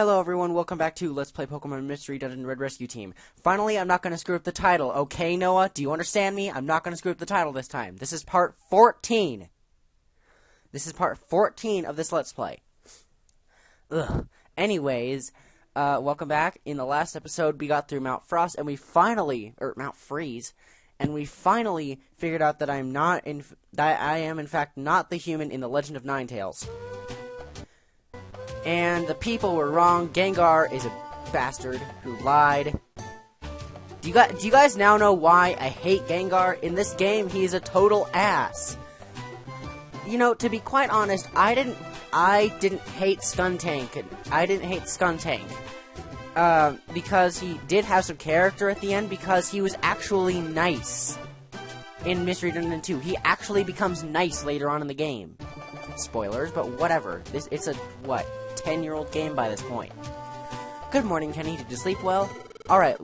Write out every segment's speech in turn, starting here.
Hello everyone, welcome back to Let's Play Pokemon Mystery Dungeon Red Rescue Team. Finally, I'm not going to screw up the title, okay Noah? Do you understand me? I'm not going to screw up the title this time. This is part 14. This is part 14 of this Let's Play. Ugh. Anyways, welcome back. In the last episode, we got through Mount Frost, and we finally, or Mount Freeze, and we finally figured out that I am in fact not the human in the Legend of Ninetales. And the people were wrong. Gengar is a bastard who lied. Do you guys now know why I hate Gengar? In this game, he's a total ass. You know, to be quite honest, I didn't hate Skuntank. I didn't hate Skuntank. Because he did have some character at the end, because he was actually nice. In Mystery Dungeon 2, he actually becomes nice later on in the game. Spoilers, but whatever. It's a, 10-year-old game by this point. Good morning, Kenny. Did you sleep well? Alright,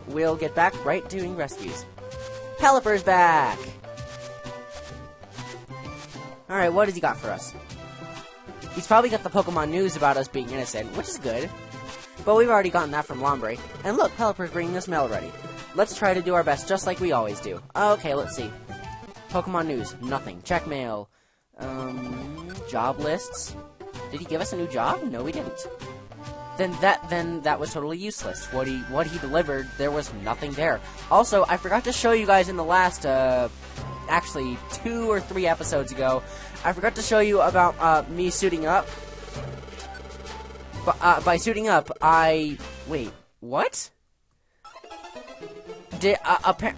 we'll get back right doing rescues. Pelipper's back! Alright, what has he got for us? He's probably got the Pokemon news about us being innocent, which is good. But we've already gotten that from Lombre. And look, Pelipper's bringing us mail already. Let's try to do our best, just like we always do. Okay, let's see. Pokemon news. Nothing. Check mail. Job lists. Did he give us a new job? No, he didn't. Then that was totally useless. What he delivered, there was nothing there. Also, I forgot to show you guys in the last, actually 2 or 3 episodes ago, I forgot to show you about me suiting up. By suiting up, wait, what?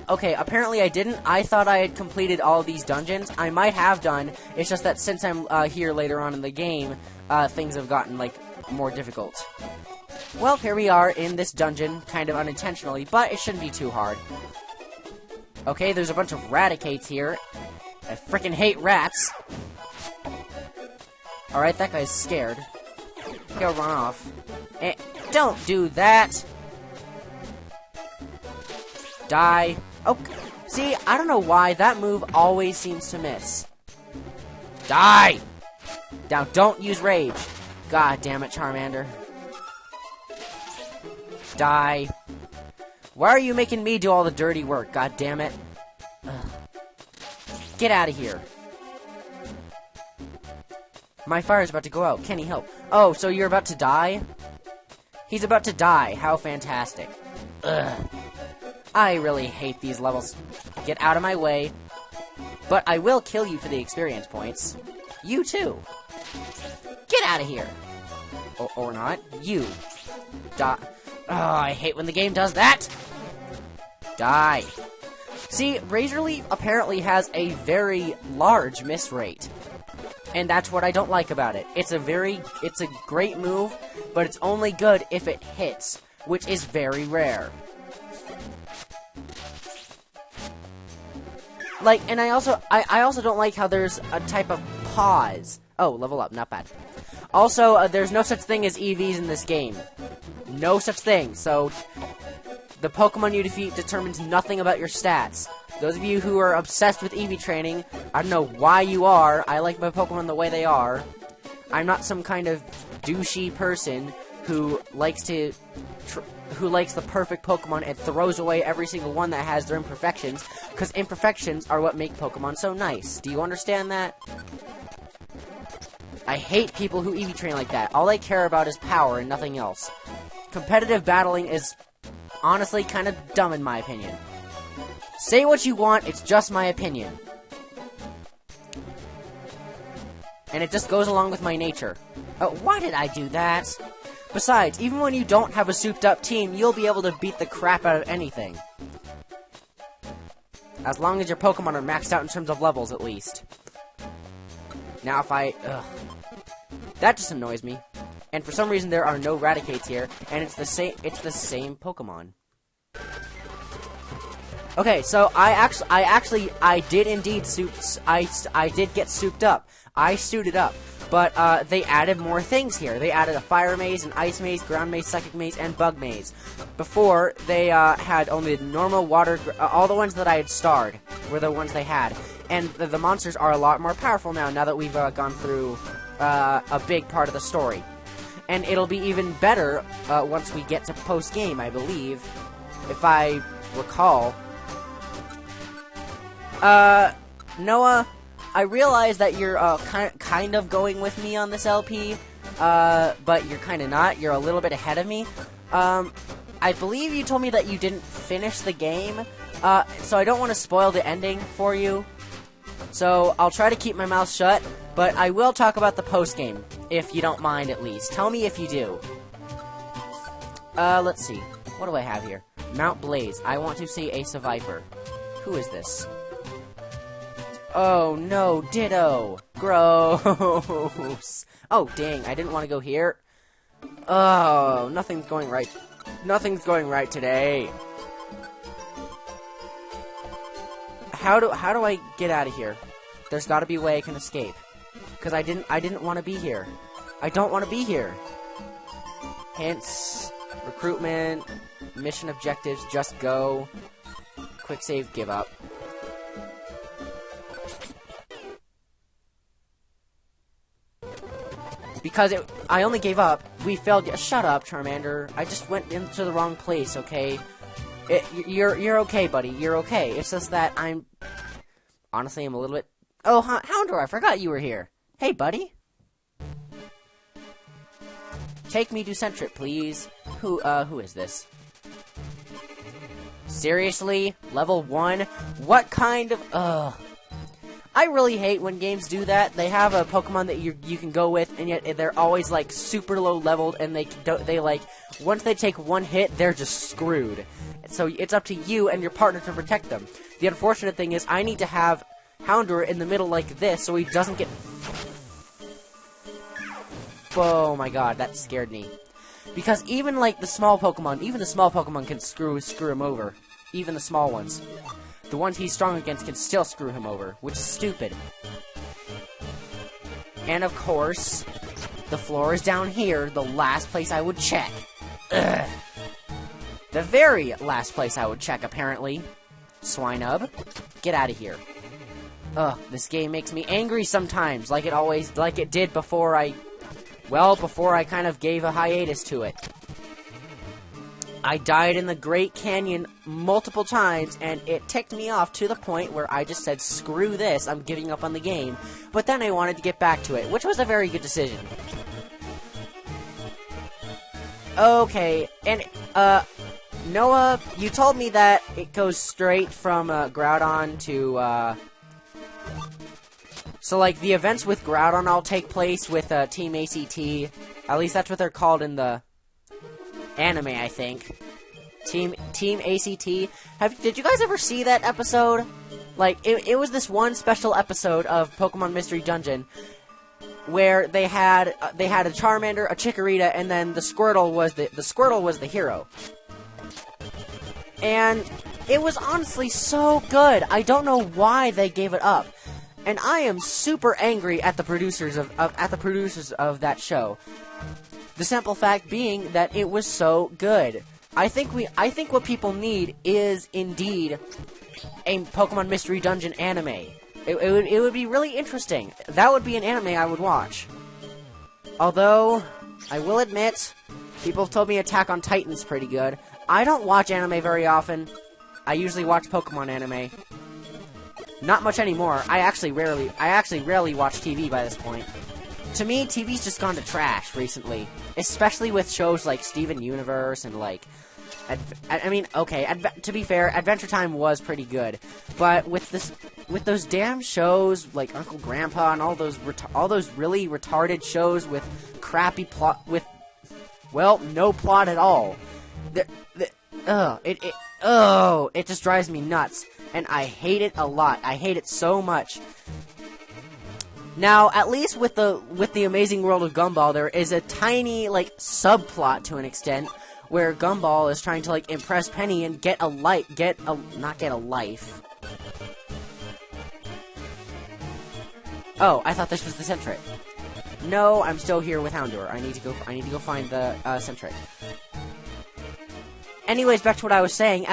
Okay, apparently I didn't. I thought I had completed all of these dungeons. I might have done. It's just that since I'm here later on in the game, things have gotten, more difficult. Well, here we are in this dungeon, kind of unintentionally, but it shouldn't be too hard. Okay, there's a bunch of Raticates here. I freaking hate rats. Alright, that guy's scared. Go run off. Don't do that! Die. Okay. See, I don't know why that move always seems to miss. Die! Now, don't use Rage. God damn it, Charmander. Die. Why are you making me do all the dirty work? God damn it. Ugh. Get out of here. My fire's about to go out. Kenny, help. Oh, so you're about to die? He's about to die. How fantastic. Ugh. I really hate these levels. Get out of my way. But I will kill you for the experience points. You too. Get out of here. Or not. You. Die. Oh, I hate when the game does that. Die. See, Razor Leaf apparently has a very large miss rate. And that's what I don't like about it. It's a great move, but it's only good if it hits, which is very rare. And I also don't like how there's a type of pause. Oh, level up, not bad. Also, there's no such thing as EVs in this game. No such thing, so the Pokemon you defeat determines nothing about your stats. Those of you who are obsessed with EV training, I don't know why you are. I like my Pokemon the way they are. I'm not some kind of douchey person who likes the perfect Pokemon and throws away every single one that has their imperfections, because imperfections are what make Pokemon so nice. Do you understand that? I hate people who EV train like that. All they care about is power and nothing else. Competitive battling is honestly kind of dumb in my opinion. Say what you want, it's just my opinion. And it just goes along with my nature. Oh, why did I do that? Besides, even when you don't have a souped-up team, you'll be able to beat the crap out of anything. As long as your Pokemon are maxed out in terms of levels, at least. Now, ugh. That just annoys me. And for some reason, there are no Raticates here, and it's the same Pokemon. Okay, so I did indeed I did get souped up. I suited up. But, they added more things here. They added a Fire Maze, an Ice Maze, Ground Maze, Psychic Maze, and Bug Maze. Before, they, had only the normal water... all the ones that I had starred were the ones they had. And the monsters are a lot more powerful now that we've, gone through, a big part of the story. and it'll be even better once we get to post-game, I believe, if I recall. Noah, I realize that you're kind of going with me on this LP, but you're kind of not. You're a little bit ahead of me. I believe you told me that you didn't finish the game, so I don't want to spoil the ending for you. So I'll try to keep my mouth shut, but I will talk about the post-game, if you don't mind at least. Tell me if you do. Let's see. What do I have here? Mount Blaze. I want to see Ace of Viper. Who is this? Oh, no. Ditto. Gross. Oh, dang. I didn't want to go here. Oh, nothing's going right. Nothing's going right today. How do I get out of here? There's got to be a way I can escape. Because I didn't want to be here. I don't want to be here. Hints, recruitment, mission objectives, just go. Quick save, give up. Because I only gave up. We failed. Shut up, Charmander. I just went into the wrong place, okay? You're okay, buddy. You're okay. It's just that honestly, I'm a little bit... Oh, Houndour, I forgot you were here. Hey, buddy. Take me to Centric, please. Who is this? Seriously? Level 1? What kind of... I really hate when games do that. They have a Pokemon that you can go with, and yet they're always, like, super low leveled, and they like, once they take one hit, they're just screwed. So it's up to you and your partner to protect them. The unfortunate thing is, I need to have Houndour in the middle like this, so he doesn't get... Oh my god, that scared me. Because even, like, the small Pokemon can screw him over. Even the small ones. The ones he's strong against can still screw him over, which is stupid. And of course, the floor is down here, the last place I would check. Ugh. The very last place I would check, apparently. Swinub, get out of here. Ugh, this game makes me angry sometimes, like it did before I kind of gave a hiatus to it. I died in the Great Canyon multiple times, and it ticked me off to the point where I just said, screw this, I'm giving up on the game. But then I wanted to get back to it, which was a very good decision. Okay, and, Noah, you told me that it goes straight from, Groudon to, So, like, the events with Groudon all take place with, Team ACT. At least that's what they're called in the... anime, I think. Team ACT. Did you guys ever see that episode? Like, it was this one special episode of Pokemon Mystery Dungeon where they had a Charmander, a Chikorita, and then the Squirtle was the hero. And it was honestly so good. I don't know why they gave it up. And I am super angry at the producers of that show. The simple fact being that it was so good. I think what people need is indeed a Pokemon Mystery Dungeon anime. It would be really interesting. That would be an anime I would watch. Although, I will admit, people have told me Attack on Titan's pretty good. I don't watch anime very often. I usually watch Pokemon anime. Not much anymore. I actually rarely watch TV by this point. To me, TV's just gone to trash recently. Especially with shows like Steven Universe and like... to be fair, Adventure Time was pretty good. But with those damn shows like Uncle Grandpa and all those really retarded shows with crappy plot, with, well, no plot at all. It just drives me nuts. And I hate it a lot. I hate it so much. Now, at least with the Amazing World of Gumball, there is a tiny, like, subplot to an extent, where Gumball is trying to, like, impress Penny and not get a life. Oh, I thought this was the Centric. No, I'm still here with Houndour. I need to go find the, Centric. Anyways, back to what I was saying.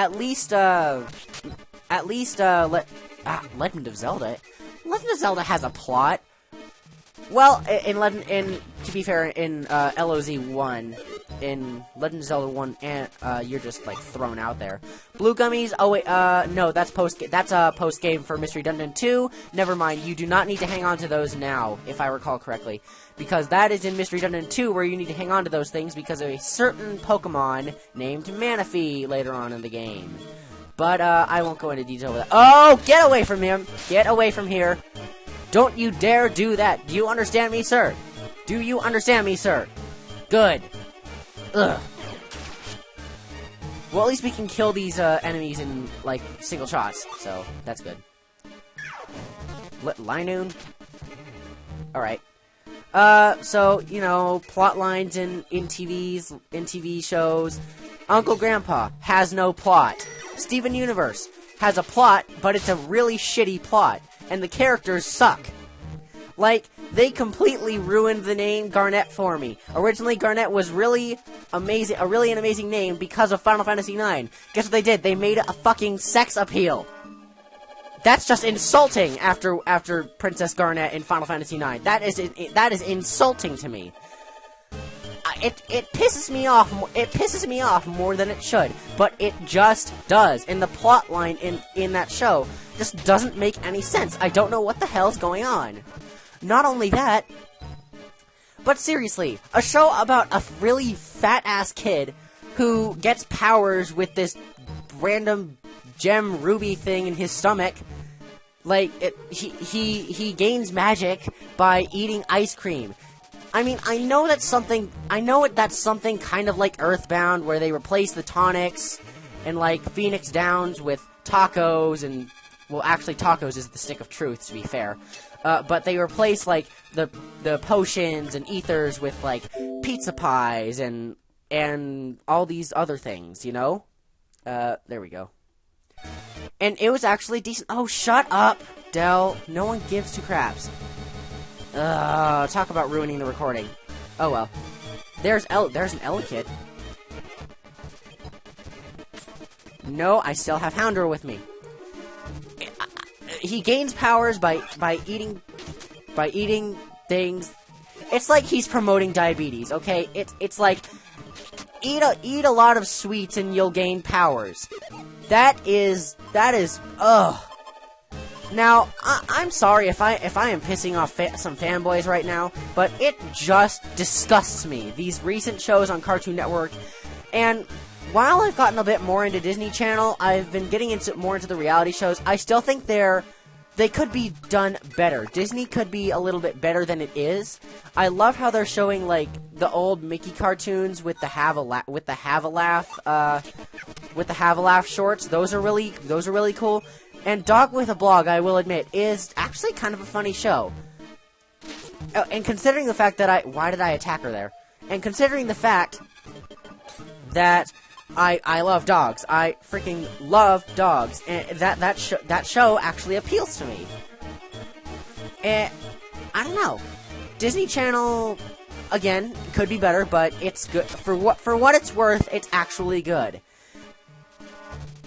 Legend of Zelda. Legend of Zelda has a plot. Well, in to be fair, in LOZ1, in Legend of Zelda 1, and you're just like thrown out there. Blue gummies. Oh wait, no, that's post game for Mystery Dungeon 2. Never mind. You do not need to hang on to those now, if I recall correctly, because that is in Mystery Dungeon 2 where you need to hang on to those things because of a certain Pokemon named Manaphy later on in the game. But I won't go into detail with that. Oh, get away from him! Get away from here! Don't you dare do that! Do you understand me, sir? Do you understand me, sir? Good. Ugh. Well, at least we can kill these enemies in, like, single shots, so that's good. Linoon? Alright. So, you know, plot lines in TV shows. Uncle Grandpa has no plot. Steven Universe has a plot, but it's a really shitty plot, and the characters suck. Like, they completely ruined the name Garnet for me. Originally, Garnet was really amazing, a really amazing name because of Final Fantasy IX. Guess what they did? They made it a fucking sex appeal. That's just insulting after Princess Garnet in Final Fantasy IX. That is insulting to me. It pisses me off. It pisses me off more than it should, but it just does. And the plot line in that show just doesn't make any sense. I don't know what the hell's going on. Not only that, but seriously, a show about a really fat-ass kid who gets powers with this random gem ruby thing in his stomach. Like, he gains magic by eating ice cream. I mean, I know that's something kind of like Earthbound, where they replace the tonics and, like, Phoenix Downs with tacos and, well, actually, tacos is the stick of truth, to be fair. But they replace, like, the potions and ethers with, like, pizza pies and all these other things, you know? There we go. And it was actually decent. Oh, shut up, Del. No one gives two craps. Talk about ruining the recording. Oh, well. There's an Elekid. No, I still have Houndour with me. He gains powers by eating things. It's like he's promoting diabetes, okay? It's like eat a lot of sweets and you'll gain powers. That is ugh. Now, I'm sorry if I am pissing off some fanboys right now, but it just disgusts me. These recent shows on Cartoon Network, and while I've gotten a bit more into Disney Channel, I've been getting more into the reality shows. I still think they could be done better. Disney could be a little bit better than it is. I love how they're showing, like, the old Mickey cartoons with the Have a Laugh shorts. Those are really cool. And Dog with a Blog, I will admit, is actually kind of a funny show. Oh, and considering the fact that why did I attack her there? And considering the fact that I love dogs. I freaking love dogs. And that show actually appeals to me. And I don't know. Disney Channel, again, could be better, but it's good. For what it's worth, it's actually good.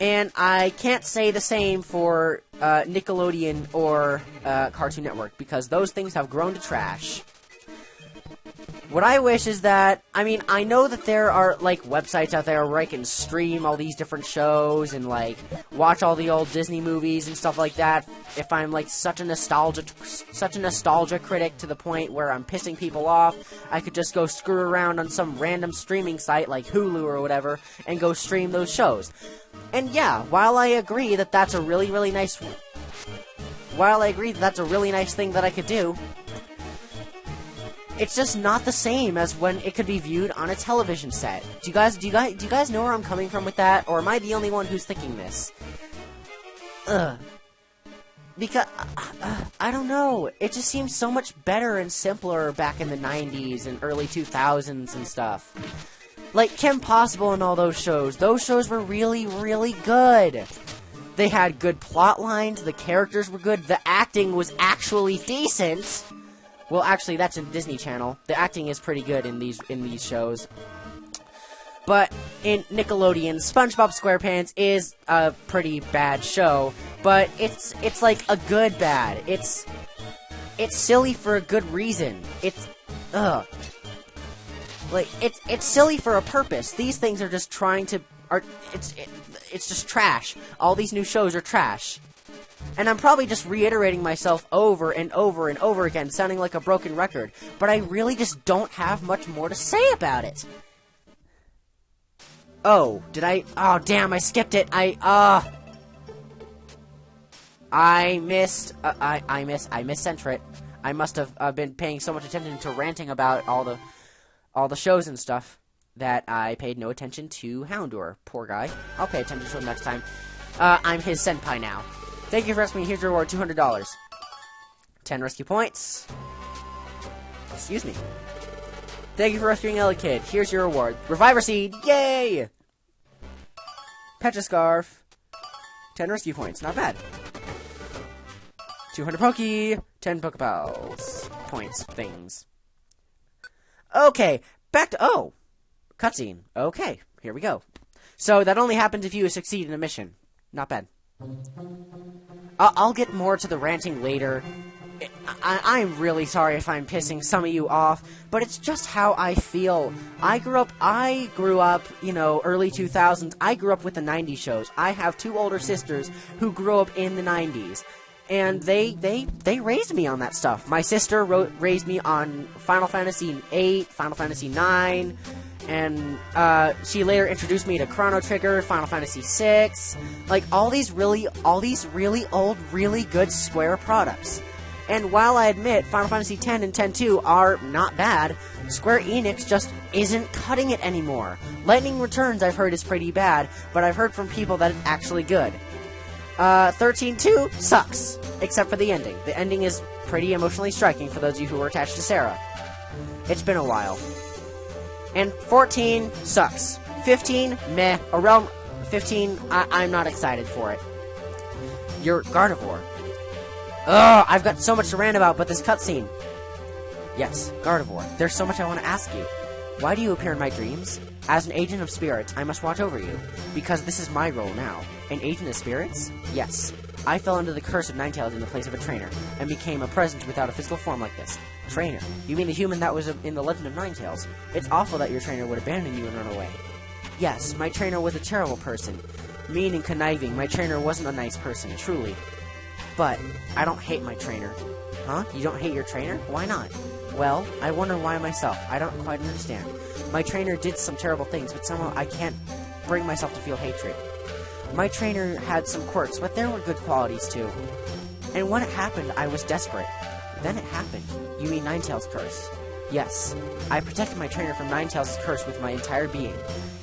And I can't say the same for Nickelodeon or Cartoon Network, because those things have grown to trash. What I wish is that, I mean, I know that there are, like, websites out there where I can stream all these different shows and, like, watch all the old Disney movies and stuff like that. If I'm, like, such a nostalgia critic to the point where I'm pissing people off, I could just go screw around on some random streaming site like Hulu or whatever and go stream those shows. And yeah, while I agree that that's a really, really nice thing that I could do, it's just not the same as when it could be viewed on a television set. Do you guys know where I'm coming from with that, or am I the only one who's thinking this? Because I don't know. It just seems so much better and simpler back in the 90s and early 2000s and stuff. Like Kim Possible and all those shows. Those shows were really, really good. They had good plot lines. The characters were good. The acting was actually decent. Well, actually, that's in Disney Channel. The acting is pretty good in these shows. But in Nickelodeon, SpongeBob SquarePants is a pretty bad show, but it's like a good bad. It's silly for a good reason. Ugh. Like, it's silly for a purpose. These things are just trying to... It's just trash. All these new shows are trash. And I'm probably just reiterating myself over and over and over again, sounding like a broken record. But I really just don't have much more to say about it. Oh, did I... Oh, damn, I skipped it. I missed Centrit. I must have been paying so much attention to ranting about all the shows and stuff that I paid no attention to Houndour. Poor guy. I'll pay attention to him next time. I'm his senpai now. Thank you for asking me. Here's your reward, $200. 10 rescue points. Excuse me. Thank you for rescuing Ellie Kid. Here's your reward. Reviver Seed. Yay! Petroscarf. 10 rescue points. Not bad. 200 Pokey. 10 Pokeballs. Points. Things. Okay. Back to... Oh. Cutscene. Okay. Here we go. So, that only happens if you succeed in a mission. Not bad. I'll get more to the ranting later. I'm really sorry if I'm pissing some of you off, but it's just how I feel. I grew up, you know, early 2000s. I grew up with the 90s shows. I have 2 older sisters who grew up in the 90s. And they raised me on that stuff. My sister raised me on Final Fantasy VIII, Final Fantasy IX, and she later introduced me to Chrono Trigger, Final Fantasy VI, like all these really old, really good Square products. And while I admit Final Fantasy X and X-2 are not bad, Square Enix just isn't cutting it anymore. Lightning Returns, I've heard, is pretty bad, but I've heard from people that it's actually good. 13-2 sucks, except for the ending. The ending is pretty emotionally striking for those of you who were attached to Sarah. It's been a while. And 14 sucks. 15, meh. Around 15, I'm not excited for it. You're Gardevoir. Ugh, I've got so much to rant about, but this cutscene. Yes, Gardevoir. There's so much I want to ask you. Why do you appear in my dreams? As an agent of spirits, I must watch over you, because this is my role now. An agent of spirits? Yes. I fell under the curse of Ninetales in the place of a trainer, and became a presence without a physical form like this. Trainer? You mean the human that was in the Legend of Ninetales? It's awful that your trainer would abandon you and run away. Yes, my trainer was a terrible person. Mean and conniving, my trainer wasn't a nice person, truly. But, I don't hate my trainer. Huh? You don't hate your trainer? Why not? Well, I wonder why myself. I don't quite understand. My trainer did some terrible things, but somehow I can't bring myself to feel hatred. My trainer had some quirks, but there were good qualities too. And when it happened, I was desperate. Then it happened. You mean Ninetales' curse? Yes. I protected my trainer from Ninetales' curse with my entire being.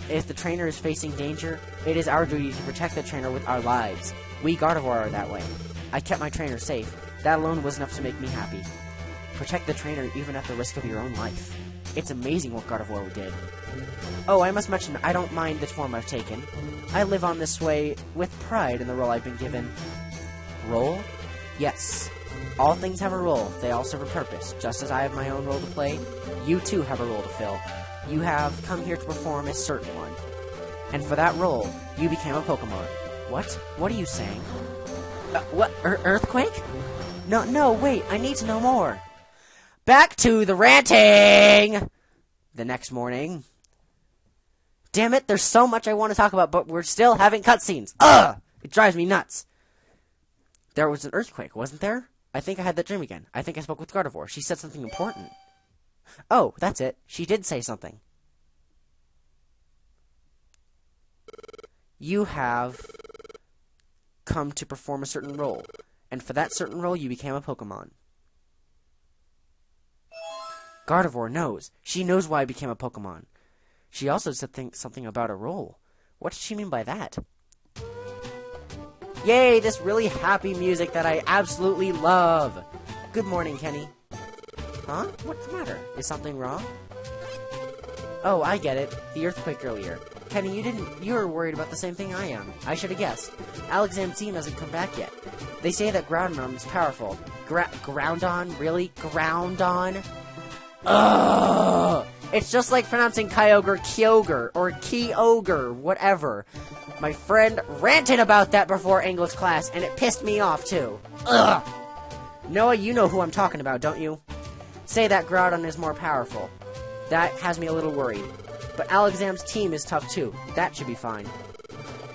If the trainer is facing danger, it is our duty to protect the trainer with our lives. We Gardevoir are that way. I kept my trainer safe. That alone was enough to make me happy. Protect the trainer even at the risk of your own life. It's amazing what Gardevoir did. Oh, I must mention, I don't mind the form I've taken. I live on this way with pride in the role I've been given. Role? Yes. All things have a role. They all serve a purpose. Just as I have my own role to play, you too have a role to fill. You have come here to perform a certain one. And for that role, you became a Pokemon. What? What are you saying? What? Earthquake? No, wait, I need to know more. Back to the ranting! The next morning. Damn it, there's so much I want to talk about, but we're still having cutscenes. Ugh! It drives me nuts. There was an earthquake, wasn't there? I think I had that dream again. I think I spoke with Gardevoir. She said something important. Oh, that's it. She did say something. You have come to perform a certain role, and for that certain role, you became a Pokemon. Gardevoir knows. She knows why I became a Pokemon. She also said something about a role. What did she mean by that? Yay, this really happy music that I absolutely love. Good morning, Kenny. Huh? What's the matter? Is something wrong? Oh, I get it. The earthquake earlier. Kenny, you were worried about the same thing I am. I should have guessed. Alexandrine hasn't come back yet. They say that Groudon is powerful. Groudon? Really? Groudon? Ugh! It's just like pronouncing Kyogre Kyogre, or Kyogre, whatever. My friend ranted about that before English class, and it pissed me off, too. Ugh! Noah, you know who I'm talking about, don't you? say that Groudon is more powerful. That has me a little worried. But Alakazam's team is tough too. That should be fine.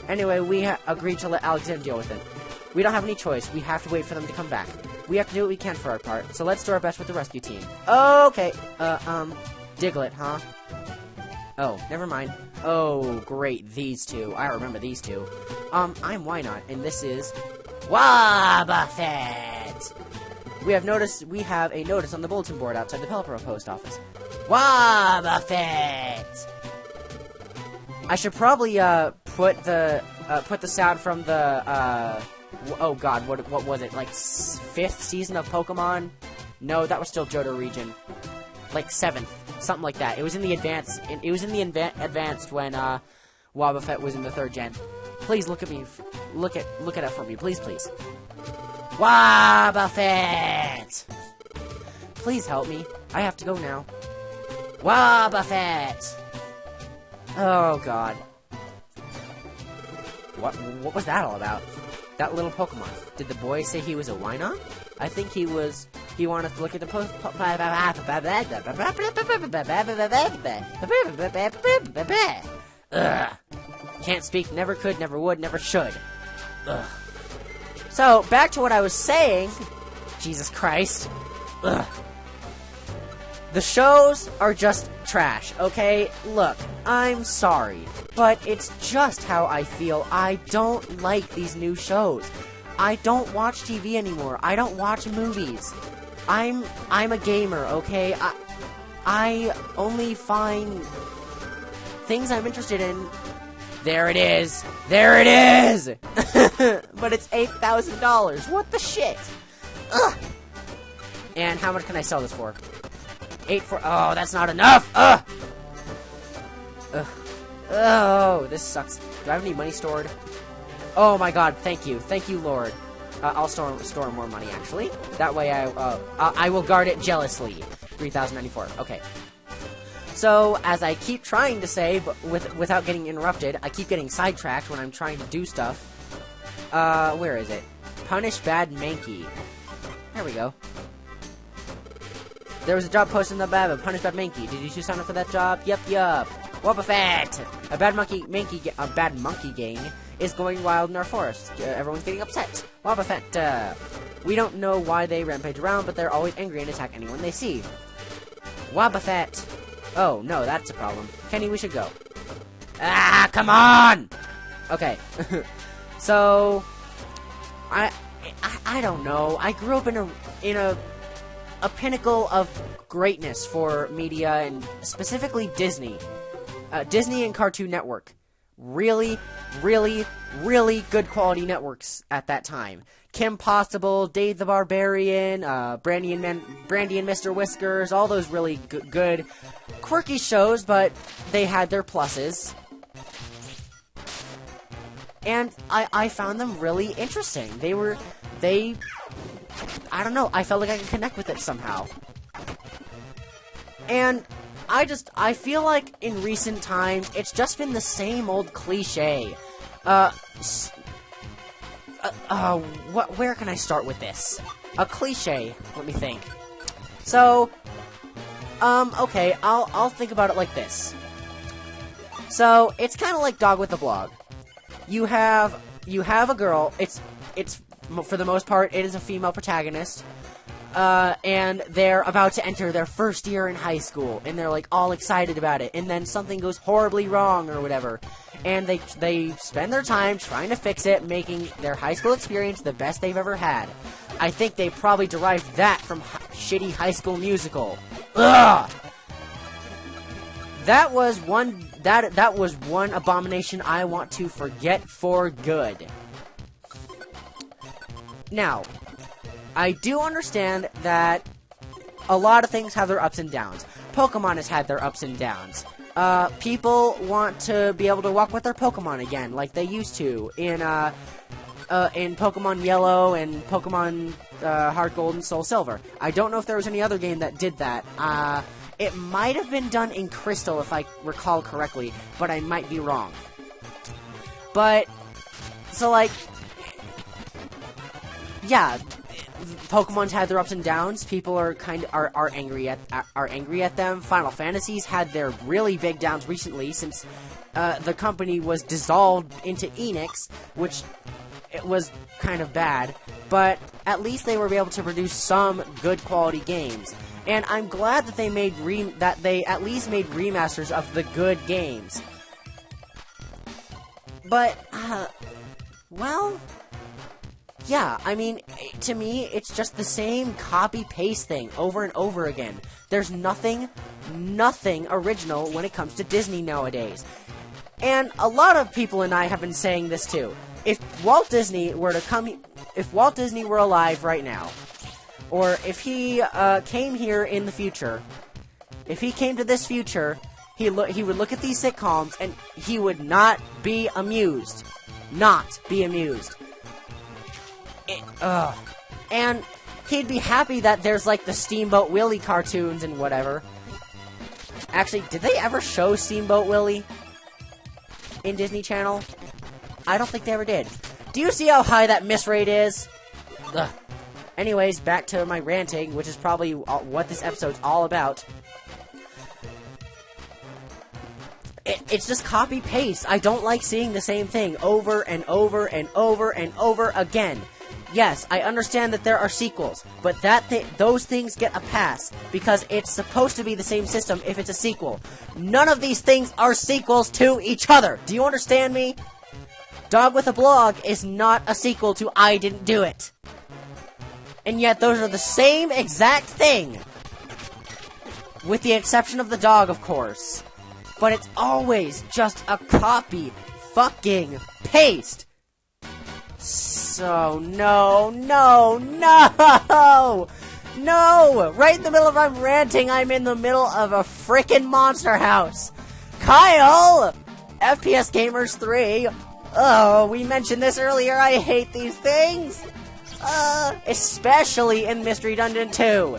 Anyway, we agreed to let Alakazam deal with it. We don't have any choice. We have to wait for them to come back. We have to do what we can for our part, so let's do our best with the rescue team. Okay. Diglett, huh? Oh, never mind. Oh, great, these two. I remember these two. I'm Wynot, and this is Wobbuffet. We have a notice on the bulletin board outside the Pelipper post office. Wobbuffet. I should probably put the sound from the oh god, what was it? Like 5th season of Pokemon? No, that was still Johto region. Like 7th, something like that. It was in the advanced. It was in the advanced when Wobbuffet was in the 3rd gen. Please look at me. Look at it for me, please. Wobbuffet. Please help me. I have to go now. Wobbuffet. Oh god. What was that all about? That little Pokemon. Did the boy say he was a Wynot? I think he wanted to look at the Ugh. Can't speak, never could, never would, never should. Ugh. So, back to what I was saying. Jesus Christ. Ugh. The shows are just trash, okay? Look, I'm sorry, but it's just how I feel. I don't like these new shows. I don't watch TV anymore. I don't watch movies. I'm a gamer, okay? I only find things I'm interested in. There it is! There it is! But it's $8,000. What the shit? Ugh! And how much can I sell this for? 8 for... Oh, that's not enough! Ugh! Ugh. Oh, this sucks. Do I have any money stored? Oh my god, thank you. Thank you, Lord. I'll store more money, actually. That way I will guard it jealously. 3,094. Okay. So, as I keep trying to say, but without getting interrupted, I keep getting sidetracked when I'm trying to do stuff. Where is it? Punish Bad Mankey. There we go. There was a job posted in the Bab of Punish Bad Mankey. Did you two sign up for that job? Yup. Wobbuffet! A bad monkey gang is going wild in our forest. Everyone's getting upset. Wobbuffet, we don't know why they rampage around, but they're always angry and attack anyone they see. Wobbuffet! Oh, no, that's a problem. Kenny, we should go. Ah, come on! Okay. So, I don't know. I grew up in a pinnacle of greatness for media, and specifically Disney. Disney and Cartoon Network. Really, really, really good quality networks at that time. Kim Possible, Dave the Barbarian, Brandy and Mr. Whiskers, all those really good, quirky shows, but they had their pluses. And I found them really interesting. I don't know, I felt like I could connect with it somehow. And I feel like in recent times, it's just been the same old cliche. Where can I start with this? A cliche, let me think. So, okay, I'll think about it like this. So, it's kind of like Dog with the Blog. You have a girl, it's for the most part, it is a female protagonist, and they're about to enter their first year in high school, and they're, like, all excited about it, and then something goes horribly wrong, or whatever, and they spend their time trying to fix it, making their high school experience the best they've ever had. I think they probably derived that from shitty High School Musical. Ugh! That was one abomination I want to forget for good. Now, I do understand that a lot of things have their ups and downs. Pokemon has had their ups and downs. People want to be able to walk with their Pokemon again, like they used to in Pokemon Yellow and Pokemon Heart Gold and Soul Silver. I don't know if there was any other game that did that. It might have been done in Crystal, if I recall correctly, but I might be wrong. But, so, like, yeah, Pokemon's had their ups and downs. People are angry at them. Final Fantasy's had their really big downs recently since the company was dissolved into Enix, which it was kind of bad. But at least they were able to produce some good quality games. And I'm glad that they at least made remasters of the good games. But well, yeah, I mean, to me, it's just the same copy-paste thing over and over again. There's nothing original when it comes to Disney nowadays. And a lot of people and I have been saying this too. If Walt Disney were alive right now, or if he came here in the future, if he came to this future, he would look at these sitcoms and he would not be amused. Not be amused. And he'd be happy that there's like the Steamboat Willie cartoons and whatever. Actually, did they ever show Steamboat Willie in Disney Channel? I don't think they ever did. Do you see how high that miss rate is? Ugh. Anyways, back to my ranting, which is probably what this episode's all about. It's just copy-paste. I don't like seeing the same thing over and over and over and over again. Yes, I understand that there are sequels, but those things get a pass, because it's supposed to be the same system if it's a sequel. None of these things are sequels to each other. Do you understand me? Dog with a Blog is not a sequel to I Didn't Do It. And yet those are the same exact thing. With the exception of the dog, of course. But it's always just a copy fucking paste. So, no. Right in the middle of I'm ranting, I'm in the middle of a frickin' monster house. Kyle! FPS Gamers 3. Oh, we mentioned this earlier, I hate these things. Especially in Mystery Dungeon 2.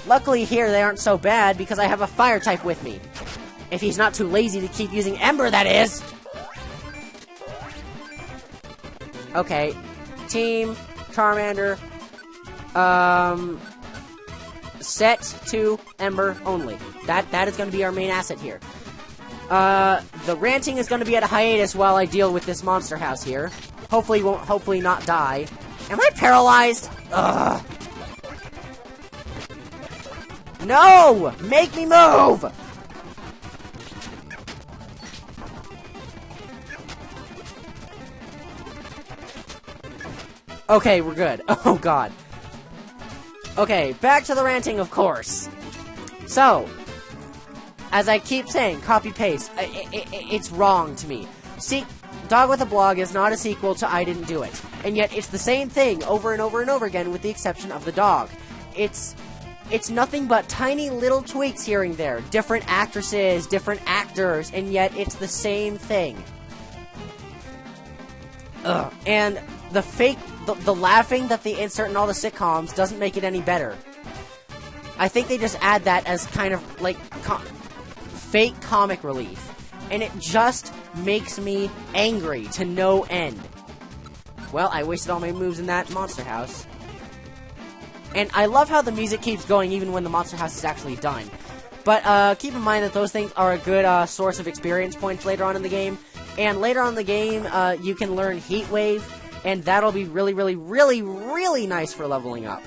Luckily here they aren't so bad because I have a fire type with me. If he's not too lazy to keep using Ember, that is. Okay. Team Charmander. Set to Ember only. That is going to be our main asset here. The ranting is going to be at a hiatus while I deal with this monster house here. Hopefully not die. Am I paralyzed? Ugh. No! Make me move! Okay, we're good. Oh, God. Okay, back to the ranting, of course. So, as I keep saying, copy-paste. It's wrong to me. See, Dog with a Blog is not a sequel to I Didn't Do It. And yet, it's the same thing over and over and over again with the exception of the dog. It's nothing but tiny little tweaks here and there. Different actresses, different actors, and yet it's the same thing. Ugh. And the laughing that they insert in all the sitcoms doesn't make it any better. I think they just add that as kind of, like, fake comic relief. And it just makes me angry to no end. Well, I wasted all my moves in that monster house. And I love how the music keeps going even when the monster house is actually done. But keep in mind that those things are a good source of experience points later on in the game. And later on in the game, you can learn Heat Wave, and that'll be really, really, really, really nice for leveling up.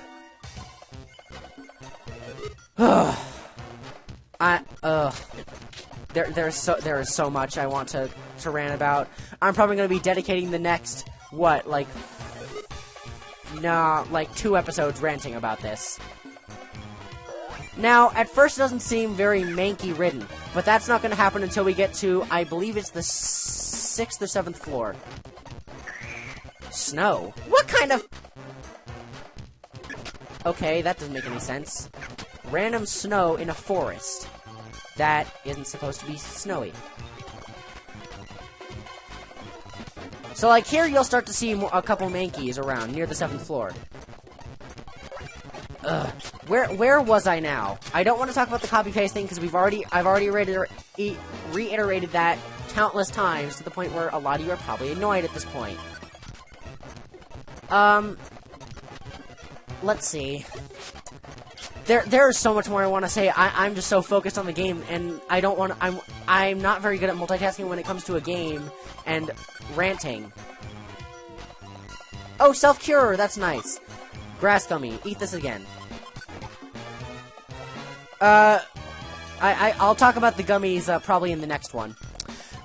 There is so much I want to rant about. I'm probably going to be dedicating the next, like 2 episodes ranting about this. Now, at first it doesn't seem very Mankey-ridden, but that's not going to happen until we get to, I believe it's the 6th or 7th floor. Snow? What kind of... Okay, that doesn't make any sense. Random snow in a forest. That isn't supposed to be snowy. So, like, here you'll start to see a couple Mankeys around, near the 7th floor. Ugh. Where was I now? I don't want to talk about the copy-paste thing, because I've already reiterated that countless times, to the point where a lot of you are probably annoyed at this point. let's see. There's so much more I want to say. I'm just so focused on the game, and I don't want to, I'm not very good at multitasking when it comes to a game and ranting. Oh, self-cure, that's nice. Grass gummy, eat this again. I'll talk about the gummies probably in the next one.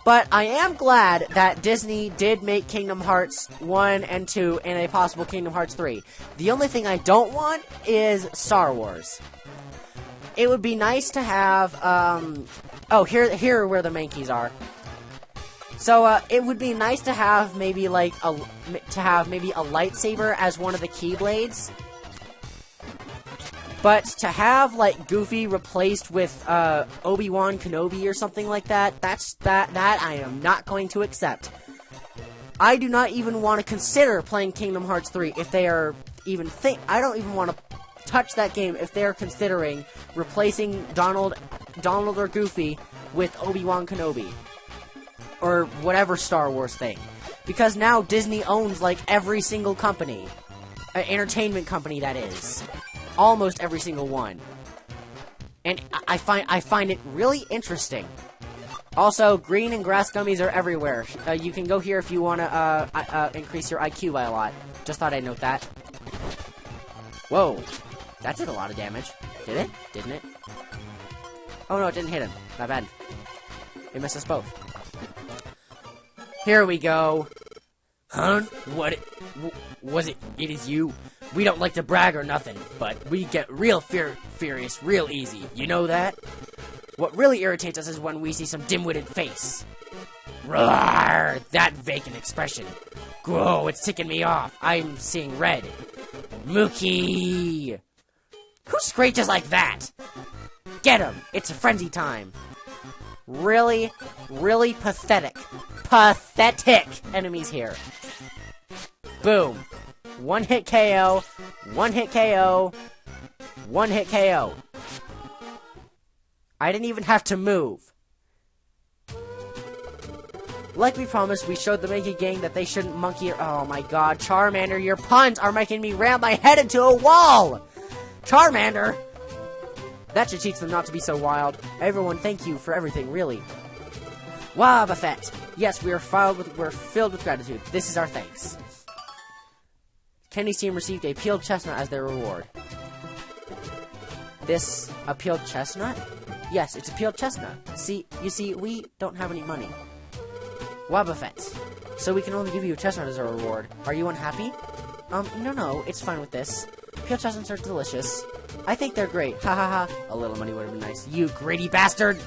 But I am glad that Disney did make Kingdom Hearts 1 and 2 and a possible Kingdom Hearts 3. The only thing I don't want is Star Wars. It would be nice to have, oh, here are where the main keys are. So, it would be nice to have maybe, like, a lightsaber as one of the Keyblades. But to have, like, Goofy replaced with, Obi-Wan Kenobi or something like that, that I am not going to accept. I do not even want to consider playing Kingdom Hearts 3 if they are even I don't even want to touch that game if they're considering replacing Donald or Goofy with Obi-Wan Kenobi. Or whatever Star Wars thing. Because now Disney owns, like, every single company. Entertainment company, that is. Almost every single one. And I find it really interesting. Also, green and grass gummies are everywhere. You can go here if you want to increase your IQ by a lot. Just thought I'd note that. Whoa. That did a lot of damage. Did it? Didn't it? Oh no, it didn't hit him. Not bad. It missed us both. Here we go. Huh? What? Was it? It is you. We don't like to brag or nothing, but we get real furious real easy. You know that? What really irritates us is when we see some dim-witted face. Roar! That vacant expression. Whoa, it's ticking me off. I'm seeing red. Mookie! Who screeches like that? Get him! It's a frenzy time. Really, really pathetic. Pathetic enemies here. Boom. One hit KO. One hit KO. One hit KO. I didn't even have to move. Like we promised, we showed the Monkey Gang that they shouldn't monkey. Oh my god, Charmander, your puns are making me ram my head into a wall! Charmander! That should teach them not to be so wild. Everyone, thank you for everything, really. Wow, Buffett! Yes, we're filled with gratitude. This is our thanks. Kenny's team received a peeled chestnut as their reward. A peeled chestnut? Yes, it's a peeled chestnut. You see, we don't have any money. Wow, Buffett. So we can only give you a chestnut as a reward. Are you unhappy? No, it's fine with this. Peeled chestnuts are delicious. I think they're great. Ha ha ha. A little money would have been nice. You greedy bastard!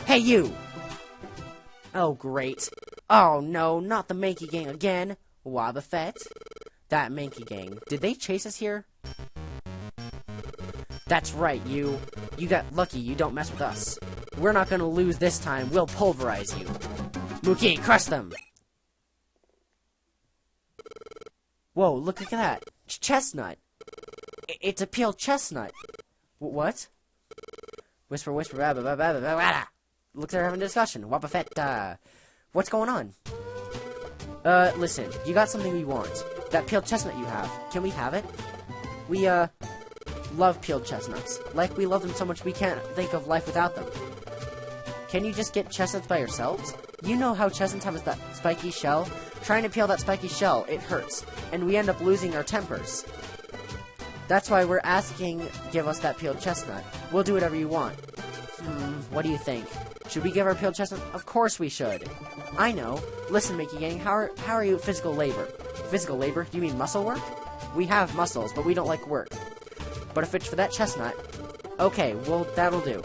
Hey, you! Oh, great. Oh, no, not the Mankey Gang again. Wobba Fett? That Mankey Gang. Did they chase us here? That's right, you. You got lucky you don't mess with us. We're not gonna lose this time. We'll pulverize you. Mookie, crush them! Whoa, look at that. Chestnut. It's a peeled chestnut. What? Whisper, whisper, blah, blah, blah, blah, blah, blah. Look, they're having a discussion. Wobba Fett, what's going on? Listen, you got something we want. That peeled chestnut you have. Can we have it? We, love peeled chestnuts. Like, we love them so much we can't think of life without them. Can you just get chestnuts by yourselves? You know how chestnuts have that spiky shell? Trying to peel that spiky shell, it hurts. And we end up losing our tempers. That's why we're asking, give us that peeled chestnut. We'll do whatever you want. What do you think? Should we give our peeled chestnut? Of course we should. I know. Listen, Mickey Gang, how are you at physical labor? Physical labor? Do you mean muscle work? We have muscles, but we don't like work. But if it's for that chestnut... Okay, well, that'll do.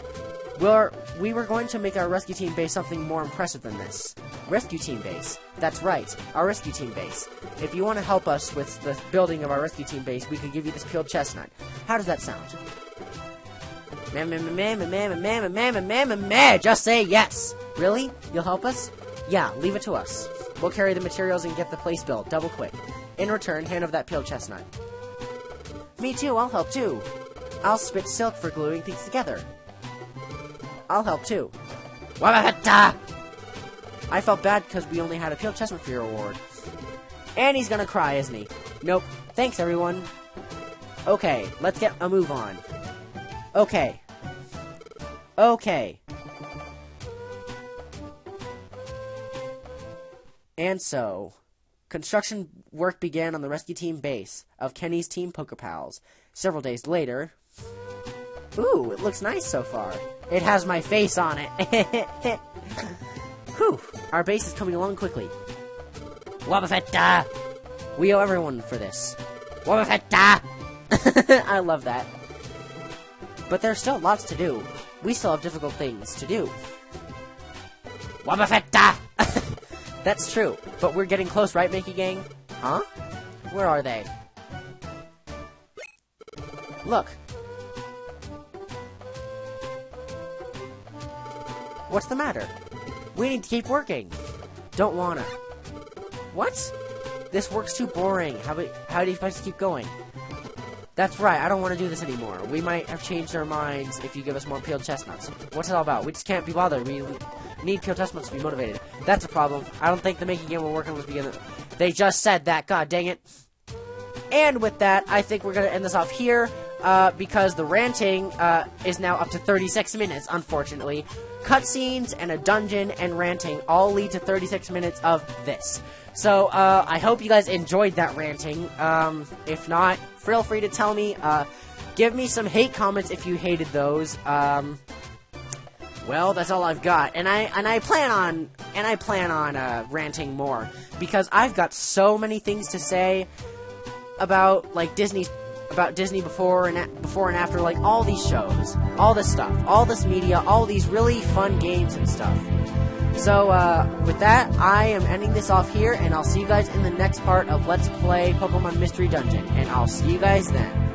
We were going to make our rescue team base something more impressive than this. Rescue team base. That's right, our rescue team base. If you want to help us with the building of our rescue team base, we could give you this peeled chestnut. How does that sound? Just say yes. Really? You'll help us? Yeah, leave it to us. We'll carry the materials and get the place built, double quick. In return, hand over that peeled chestnut. Me too, I'll help too. I'll spit silk for gluing things together. I'll help too. I felt bad because we only had a peeled chestnut for your reward. And he's gonna cry, isn't he? Nope. Thanks, everyone. Okay, let's get a move on. Okay. Okay. And so, construction work began on the rescue team base of Kenny's Team Poker Pals. Several days later... Ooh, it looks nice so far. It has my face on it. Whew, our base is coming along quickly. Wobbuffet! We owe everyone for this. Wobbuffet! I love that. But there's still lots to do. We still have difficult things to do. Wobbuffet! That's true, but we're getting close, right, Mickey Gang? Huh? Where are they? Look. What's the matter? We need to keep working. Don't wanna. What? This work's too boring. How do you expect us to keep going? That's right, I don't want to do this anymore. We might have changed our minds if you give us more peeled chestnuts. What's it all about? We just can't be bothered. We need peeled chestnuts to be motivated. That's a problem. I don't think the making game we're working with begin. They just said that. God dang it. And with that, I think we're going to end this off here, because the ranting is now up to 36 minutes, unfortunately. Cutscenes and a dungeon and ranting all lead to 36 minutes of this. So, I hope you guys enjoyed that ranting. If not, feel free to tell me. Give me some hate comments if you hated those. Well, that's all I've got, and I plan on ranting more, because I've got so many things to say about Disney before and after, like all these shows, all this stuff, all this media, all these really fun games and stuff. So with that, I am ending this off here, and I'll see you guys in the next part of Let's Play Pokemon Mystery Dungeon, and I'll see you guys then.